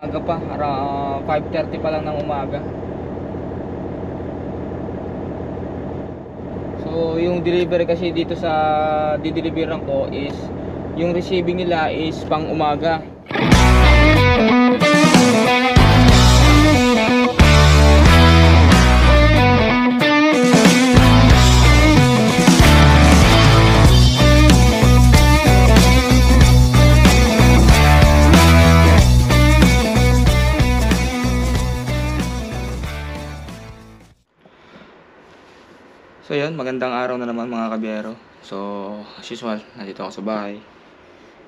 Aga pa, 5:30 pa lang ng umaga. So yung delivery kasi dito sa dideliveran ko is yung receiving nila is pang umaga. So yun, magandang araw na naman mga kabiyero. So as usual, nandito ako sa bahay.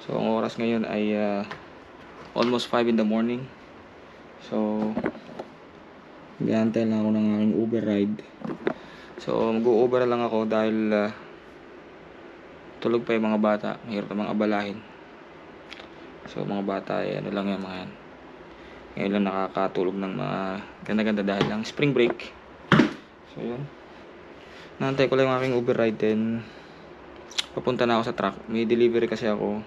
So ang oras ngayon ay almost 5 in the morning. So nag-aantay lang ako ng aking Uber ride. So mag-u-Uber lang ako dahil tulog pa yung mga bata. Mahirap namang abalahin. So mga bata ay ano lang yan, mga yan. Ngayon lang nakakatulog ng mga ganda-ganda dahil lang spring break. So yun, naantay ko lang yung aking Uber ride, then papunta na ako sa truck. May delivery kasi ako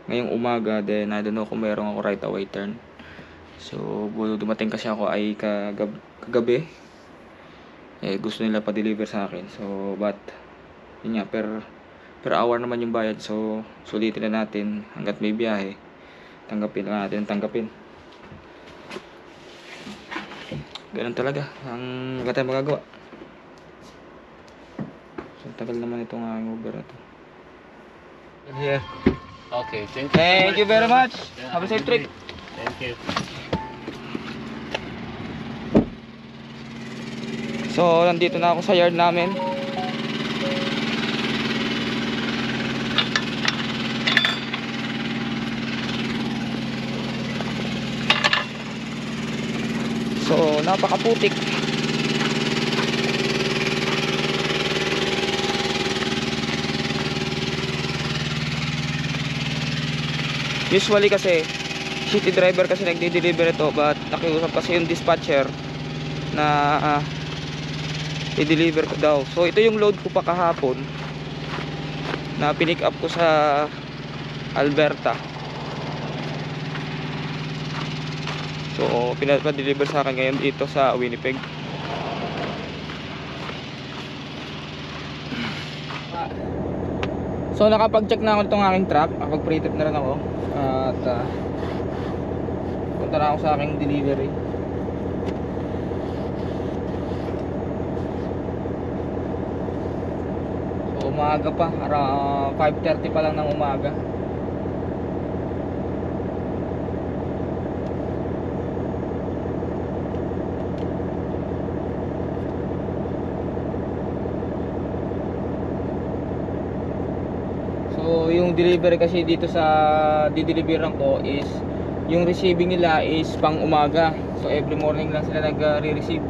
ngayong umaga, then I don't know kung meron ako right away turn. So dumating kasi ako ay kagabi. Gusto nila pa-deliver sa akin. So but yun nga, per hour naman yung bayad. So sulitin na natin hanggat may biyahe. Tanggapin na natin, tanggapin. Ganun talaga ang tayo magagawa. So tagal naman itong aking Uber na to. Here. Okay, Thank you very much. Have a safe trip. Thank you. So nandito na ako sa yard namin. So napakaputik. Usually kasi city driver kasi nagde-deliver ito, but nakiusap kasi yung dispatcher na i-deliver ko daw. So ito yung load ko pa kahapon na pinick up ko sa Alberta. So pinapa-deliver sa akin ngayon dito sa Winnipeg. So nakapag-check na ako itong aking truck. Nakapag-pre-trip na rin ako. At punta na ako sa aking delivery. So umaga pa, 5:30 pa lang ng umaga. So yung delivery kasi dito sa dideliveran ko is yung receiving nila is pang umaga. So every morning lang sila nagre-receive.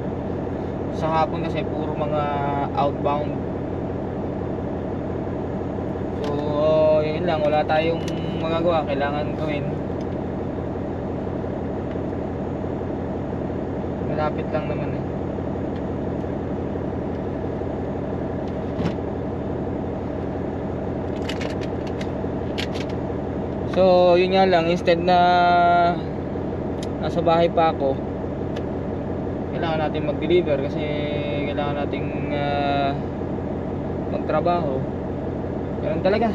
Sa hapon kasi puro mga outbound. So yun lang, wala tayong magagawa, kailangan gawin. Malapit lang naman eh. So yun nga lang, instead na nasa bahay pa ako, kailangan natin mag-deliver kasi kailangan nating magtrabaho. Ganun talaga.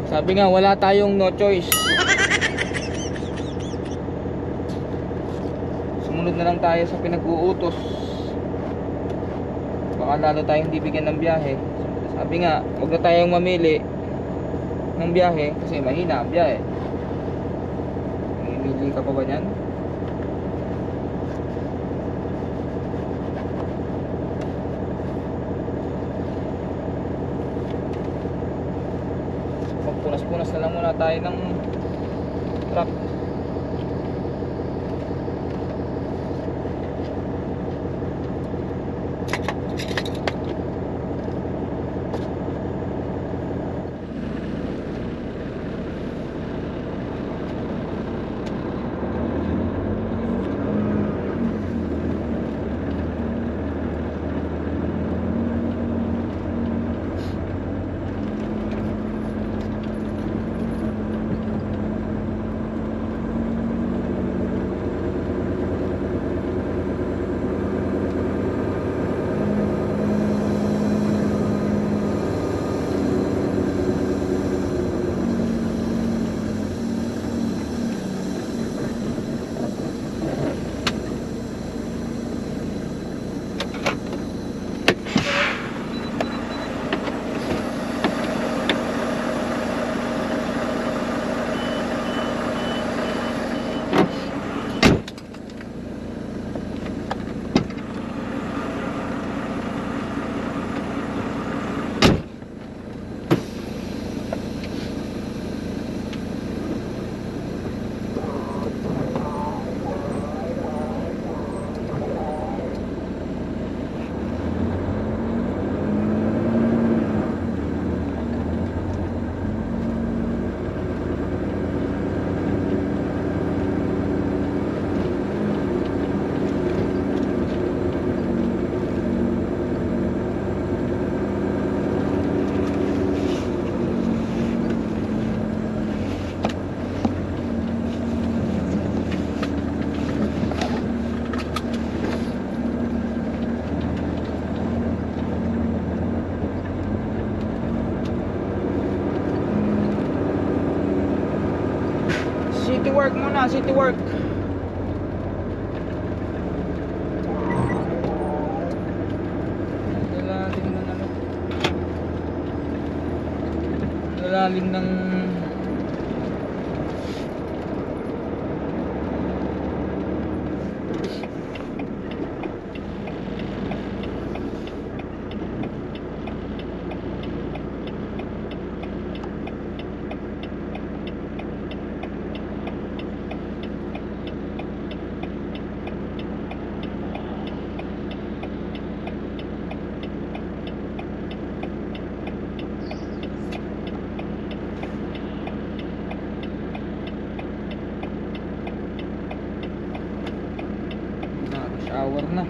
Sabi nga, wala tayong no choice. Sumunod na lang tayo sa pinag-uutos. Baka lalo tayong hindi bigyan ng biyahe. Sabi nga, huwag na tayong mamili ng biyahe kasi mahina ang biyahe. Mamimili ka pa ba niyan? Magpunas-punas na lang muna tayo ng truck. City work muna, city work. Lalalim ng ano. Lalalim ng shower na.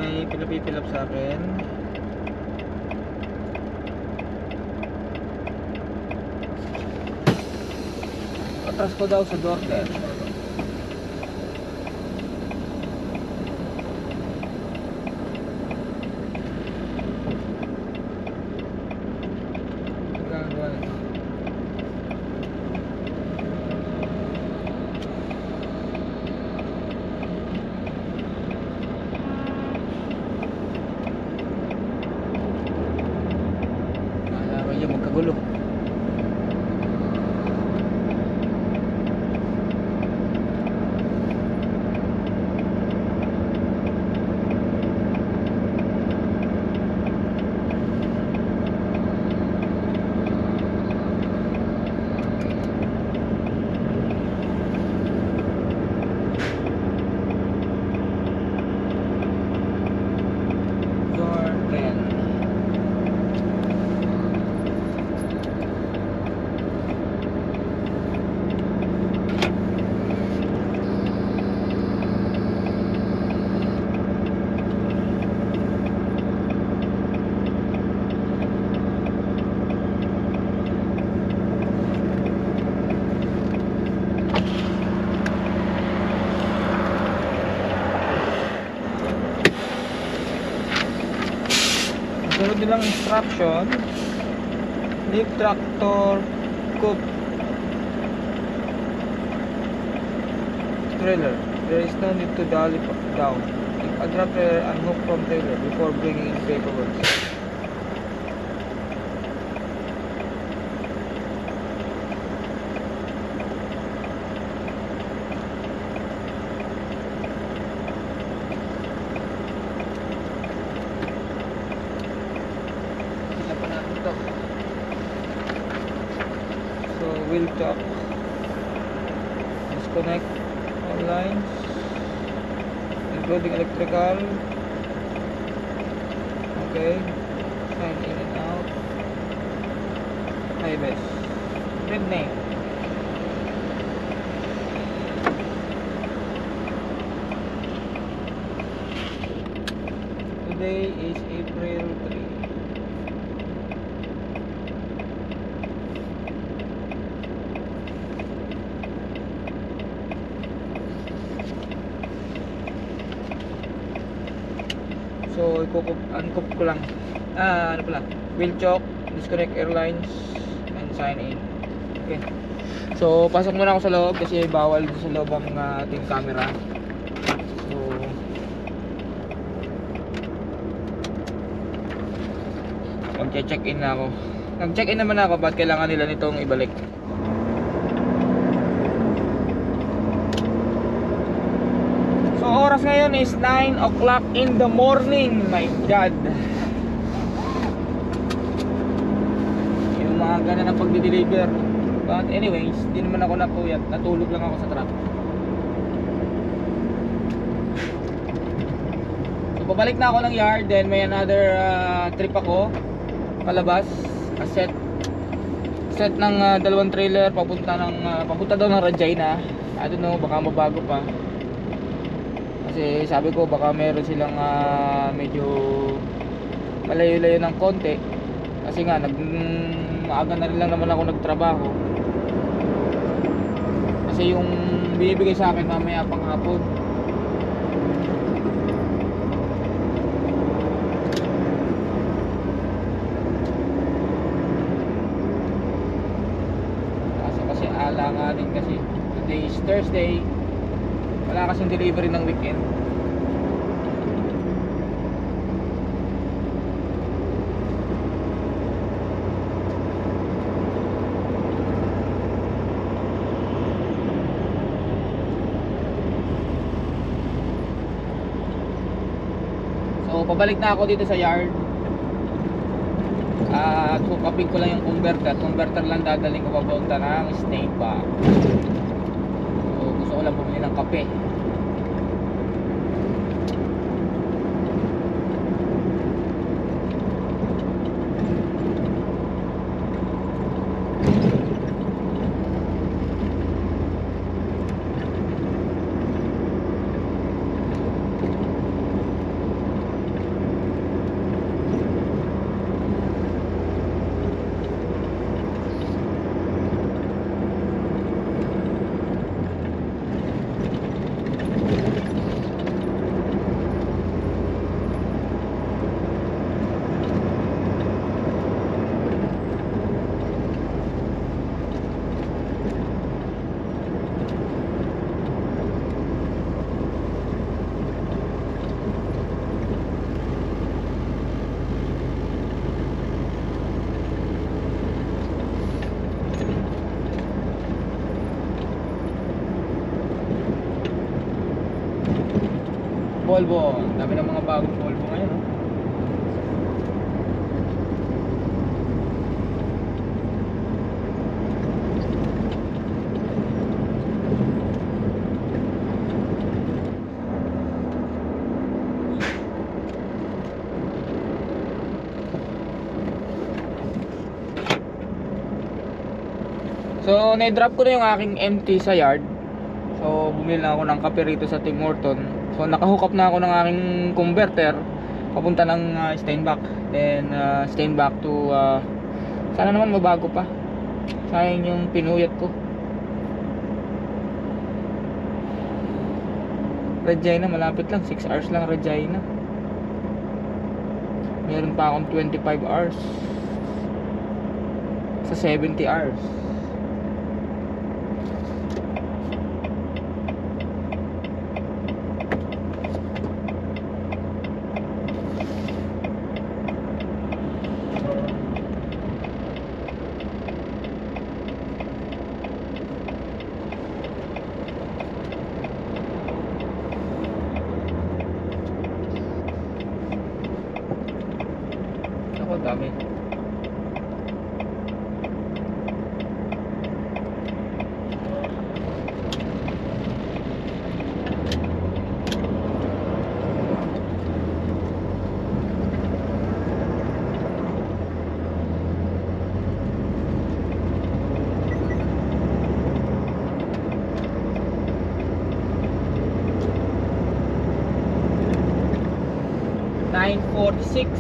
May pinapipilap sa akin. Atras ko daw sa doorbell. Gagawa nito. Magkagulo. Sunod nilang instruction, leave tractor uncoop trailer. There is no need to dolly down. If a drop trailer unhook from trailer before bringing in paperwork. So wheel chock, disconnect all lines including electrical. Okay, sign in and out. High best. Red name. Today is April 3. So, uncoop ko lang. Ano pala? Wheel chock, disconnect airlines, and sign in. Okay. So, pasok muna ako sa loob kasi bawal sa loob ang ating camera. So, mag-check-in na ako. Nag-check-in naman ako, ba't kailangan nila nitong ibalik? So, oras ngayon is 9 o'clock in the morning. My God. Yung mga gana ng pagdi-deliver. But anyways, di naman ako napuyat. Natulog lang ako sa truck. So, pabalik na ako ng yard. Then may another trip ako palabas. A set ng dalawang trailer papunta daw ng Regina. I don't know, baka mabago pa. Kasi sabi ko baka meron silang medyo malayo-layo ng konti. Kasi nga maaga na rin lang naman ako nagtrabaho. Kasi yung binibigay sa akin mamaya pang hapon. Kasi alanganin kasi today is Thursday. Wala kasing delivery ng weekend. So pabalik na ako dito sa yard. At hookupin ko lang yung converter lang dadaling ko papunta ng Steinbach. So gusto ko lang bumili ng kape. Volvo, dami ng mga bagong Volvo ngayon, oh. So, na-drop ko na yung aking MT sa yard. So, bumili na ako ng kape rito sa Tim Horton. So, nakahook up na ako ng aking converter papunta ng Steinbach. Then, Steinbach to sana naman mabago pa. Sayang yung pinuyat ko. Regina, malapit lang, 6 hours lang Regina. Meron pa akong 25 hours sa 70 hours. 146.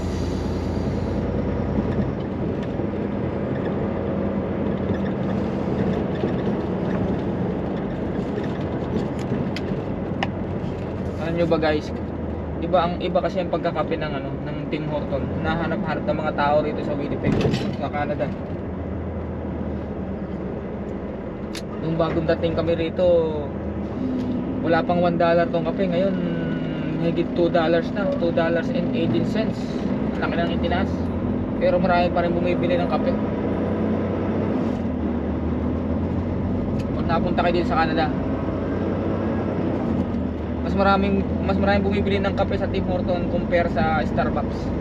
Ano nyo ba guys? Ang iba kasi ang pagkakape ng ng Tim Horton. Nahanap-hanap ng mga tao rito sa Winnipeg, sa Canada. Nung bagong dating kami rito, wala pang $1 tong kape. Ngayon, higit $2 na. $2.18. Laki ng itinaas. Pero marami pa rin bumibili ng kape. Kung napunta kayo dito sa Canada, mas maraming bumibili ng kape sa Tim Horton compare sa Starbucks.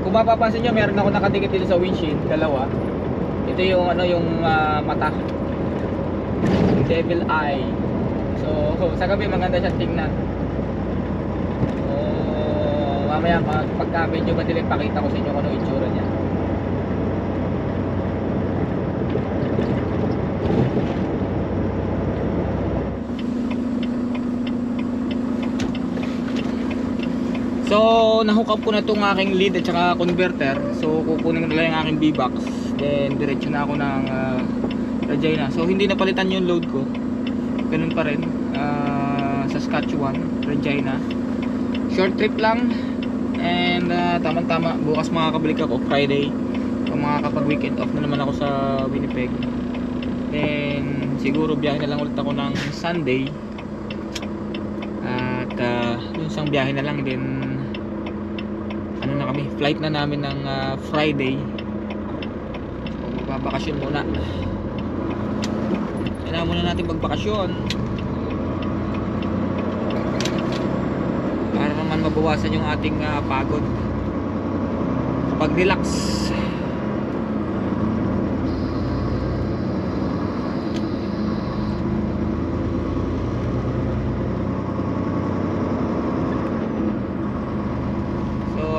Kung mapapansin nyo, meron ako nakadikit dito sa windshield, dalawa. Ito yung yung mata, devil eye. So sa gabi maganda siya tingnan. So mamaya pagka medyo madilim, pakita ko sa inyo kung ano itsura niya. So nahook up ko na itong aking lead at saka converter. So kukunin ko na lang yung aking B-box, then diretso na ako ng Regina. So hindi napalitan yung load ko, ganun pa rin. Saskatchewan, Regina, short trip lang. And tama-tama, bukas makakabalik ako Friday. Kung makakapag weekend off na naman ako sa Winnipeg. Then siguro biyahe na lang ulit ako ng Sunday. At yung isang biyahe na lang, din ano na kami, flight na namin ng Friday. So magbabakasyon muna. Kailangan muna natin magbakasyon para naman mabawasan yung ating pagod, pag-relax.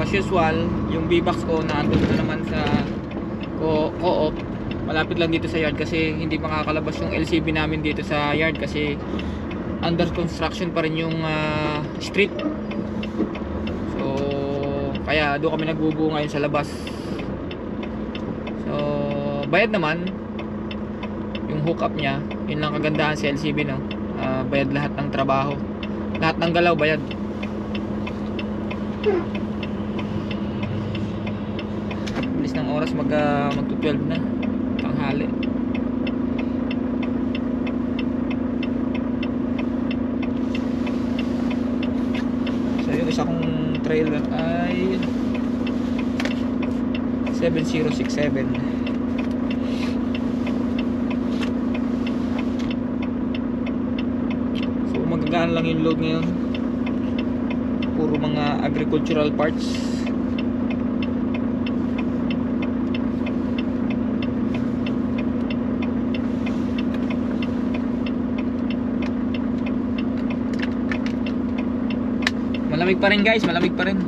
As usual, yung B-box ko naandun na naman sa co-op. Malapit lang dito sa yard kasi hindi makakalabas yung LCV namin dito sa yard kasi under construction pa rin yung street. So kaya doon kami nagbubuo ngayon sa labas. So bayad naman yung hookup niya. Yun lang kagandahan sa LCV, no? Bayad lahat ng trabaho, lahat ng galaw bayad. Ng oras magto-12 na tanghali. So yung isa kong trailer ay 7067. So magagaan lang yung load ngayon, puro mga agricultural parts. Malamig pa rin guys, malamig pa rin.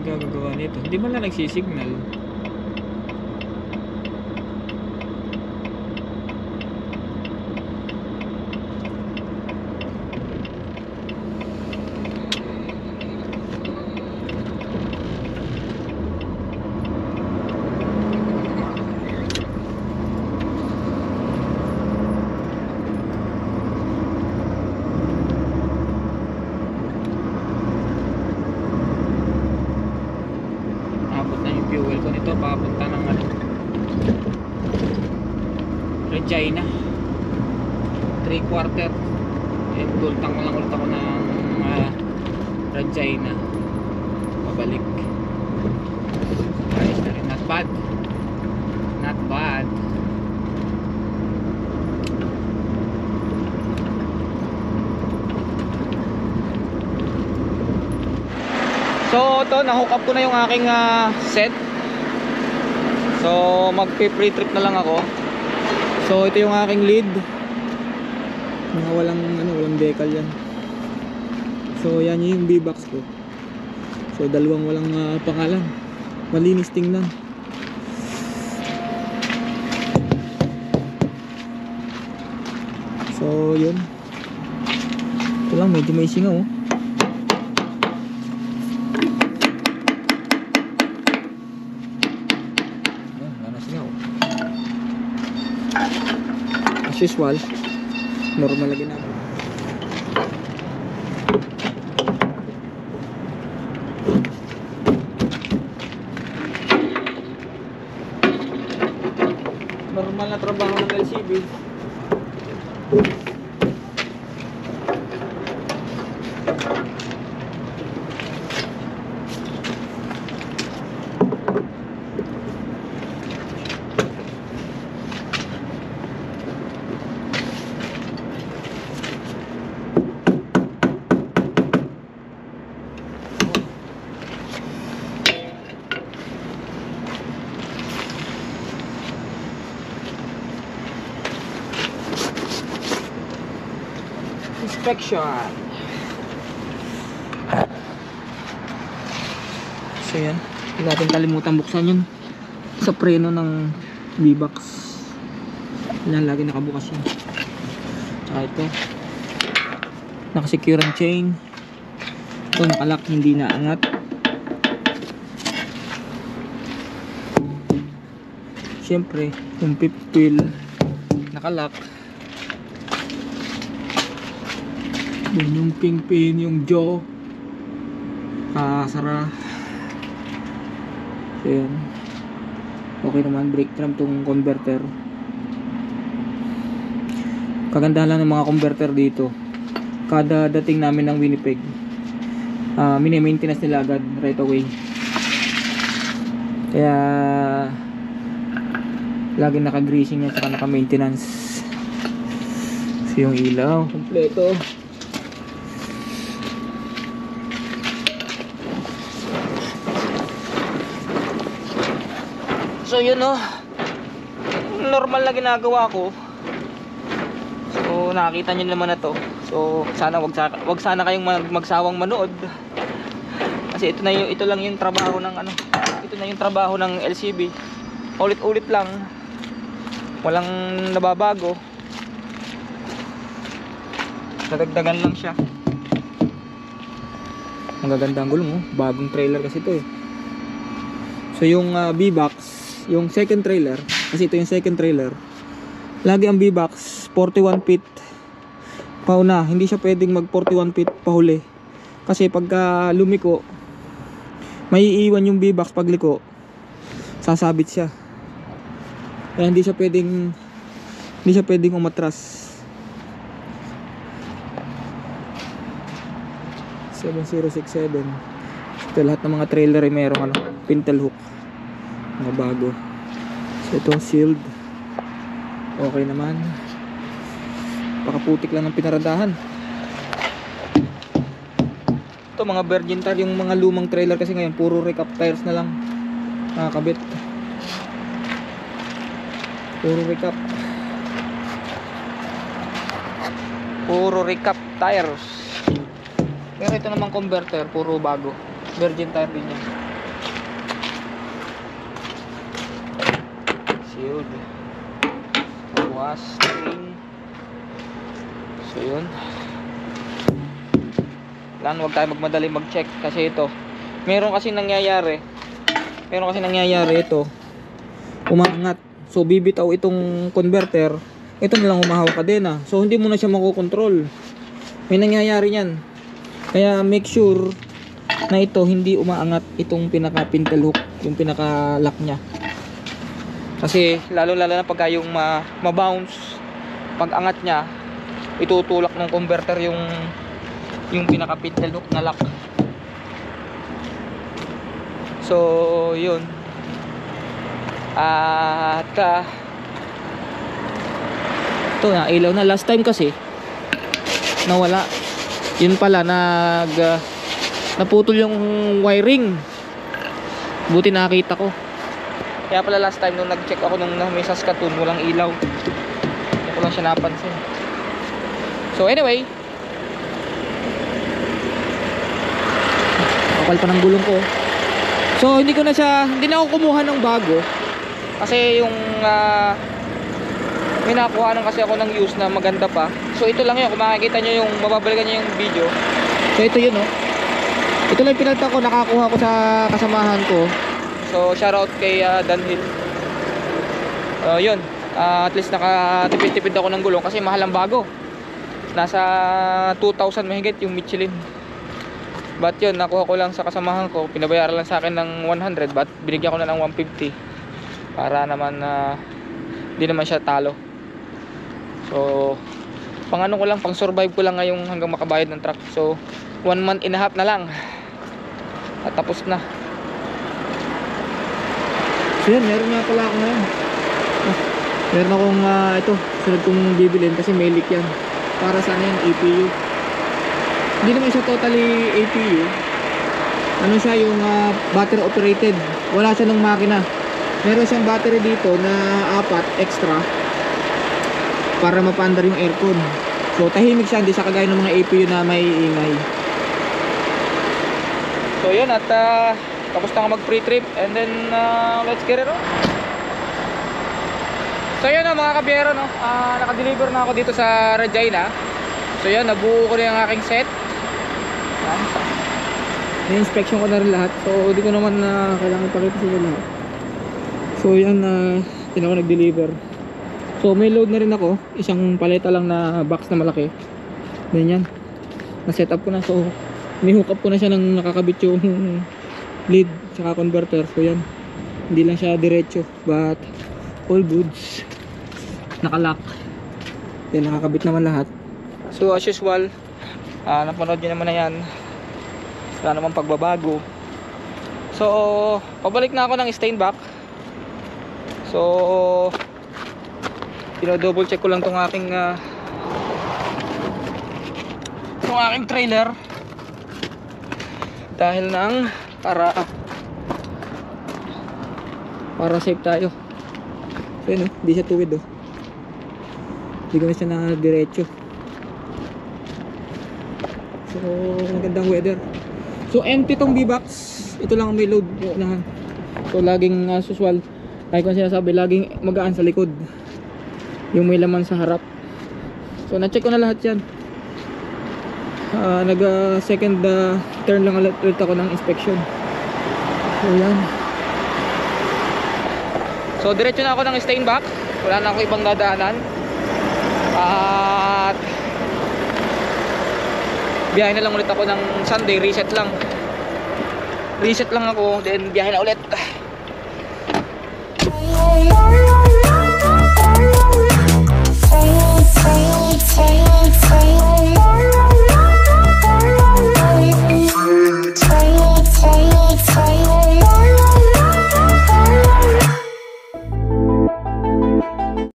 Gagawa nito, hindi man lang nagsisignal. fuel ko nito papunta ng ano, Regina 3/4. And tultang lang ulit ako ng Regina pabalik. Ayos na rin, not bad, not bad. So ito, nahook up ko na yung aking set. So magpe-pre trip na lang ako. So ito yung aking lead. Mga walang decal yan. So yan yung B-box ko. So dalawang walang pangalan. Malinis tingnan. So yun. Ito lang, medyo may singaw oh. As usual, normal lagi na. Normal na trabaho ng LCB. Inspection. So yan, hindi natin kalimutan buksan yun sa preno ng B-box. Yan, lagi nakabukas yun. Tsaka ito, nakasecure ang chain. Ito nakalock, hindi naangat. Siyempre yung fifth wheel nakalock. Yun yung kingpin, yung jaw sara. So yun, okay naman. Brake tram tong converter. Kagandahan lang ng mga converter dito, kada dating namin ng Winnipeg, mini-maintenance nila agad right away. Kaya lagi naka-greasing at saka naka-maintenance. So yung ilaw kompleto. So yun oh, normal na ginagawa ko. So nakita nyo naman na to. So sana wag sana kayong magsawang manood. Kasi ito lang yung trabaho ng ito na yung trabaho ng LCB. Ulit-ulit lang. Walang nababago. Nadagdagan lang siya. Ang gagandang gulong oh. Bagong trailer kasi ito eh. So yung B-box, yung second trailer, kasi ito yung second trailer, lagi ang B-box 41 feet pauna. Hindi siya pwedeng mag 41 feet pahuli. Kasi pagka lumiko, may iiwan yung B-box pag liko. Sasabit siya. Kaya hindi siya pwedeng umatras. 7067. Ito lahat ng mga trailer ay mayroong pintle hook. Mga bago. So ito sealed. Okay naman. Pakaputik lang ng pinaradahan. Ito mga virgin tire, yung mga lumang trailer kasi ngayon puro recap tires na lang nakakabit. Puro recap tires. Pero ito namang converter puro bago. Virgin tire din yan. Sealed. Wash string. So yun. Huwag tayo magmadali mag-check kasi ito. Meron kasi nangyayari ito. Umaangat. So bibitaw itong converter. Ito na lang humahawak kadena. So hindi mo na siya makokontrol. May nangyayari niyan. Kaya make sure na ito hindi umaangat itong pinaka pintle hook, yung pinaka lock nya. Kasi lalo na pagka yung ma-bounce, pag angat nya, itutulak ng converter yung pinaka pintle hook na lock. So yun. At ito na ilaw na. Last time kasi nawala. Yun pala naputol yung wiring. Buti nakita ko. Kaya pala last time nung nag-check ako nung may Saskatoon, walang ilaw. Hindi ko lang siya napansin. So anyway, kapal pa ng gulong ko. So hindi na ako kumuha ng bago. Kasi yung may nakuha kasi ako ng used na maganda pa. So ito lang yun, kung makikita nyo yung mababalikan nyo yung video. So ito yun, oh. Ito lang pinalta ko, nakakuha ko sa kasamahan ko. So shoutout kay Danhill. Yun, at least nakatipid-tipid ako ng gulong kasi mahal ang bago. Nasa 2,000 mahigit yung Michelin. But yun, nakuha ko lang sa kasamahan ko. Pinabayaran lang sa akin ng 100, but binigyan ko na ng 150 para naman di naman siya talo. So pang ano ko lang, pang survive ko lang ngayong hanggang makabayad ng truck. So 1 month and a half na lang at tapos na. So yun, meron nga pala ako ngayon. Meron akong ito, sunod kong bibilin kasi may leak yan. Para sana yung APU. Hindi naman siya totally APU. Ano siya, yung battery operated. Wala siya ng makina. Meron siyang battery dito na 4 extra para mapaandar yung aircon. So tahimik siya, hindi siya kagaya ng mga APU na may ingay. So yun, at tapos na ako mag pre-trip and then let's get it on. So yun mga kabiyero, no? Naka-deliver na ako dito sa Regina. So yun, nabuo ko na yung aking set. Na-inspection ko na rin lahat. So hindi ko naman kailangan ipakita sa inyo lahat. So yan, yun ako nag-deliver. So may load na rin ako. Isang paleta lang na box na malaki. Ganyan. Na-set up ko na. So ni-hook up ko na siya nang nakakabit yung lead tsaka converter. So yan, hindi lang siya diretso, but all goods. Nakalock. Yan, nakakabit naman lahat. So as usual, napanood nyo naman na yan. Wala naman pagbabago. So pabalik na ako ng stain back. So double check ko lang tong aking trailer dahil nang para safe tayo. So yun, hindi siya tuwid, oh. Hindi ko na siya na diretso. So magandang weather. So empty tong B-box. Ito lang may load na. So laging usual, like ko sinasabi, laging magaan sa likod yung may laman sa harap. So na-check ko na lahat yan. Nag second turn lang ulit ako ng inspection. So yan. So diretso na ako ng stain back. Wala na ako ibang dadaanan. At biyahe na lang ulit ako ng Sunday. Reset lang ako, then biyahe na ulit.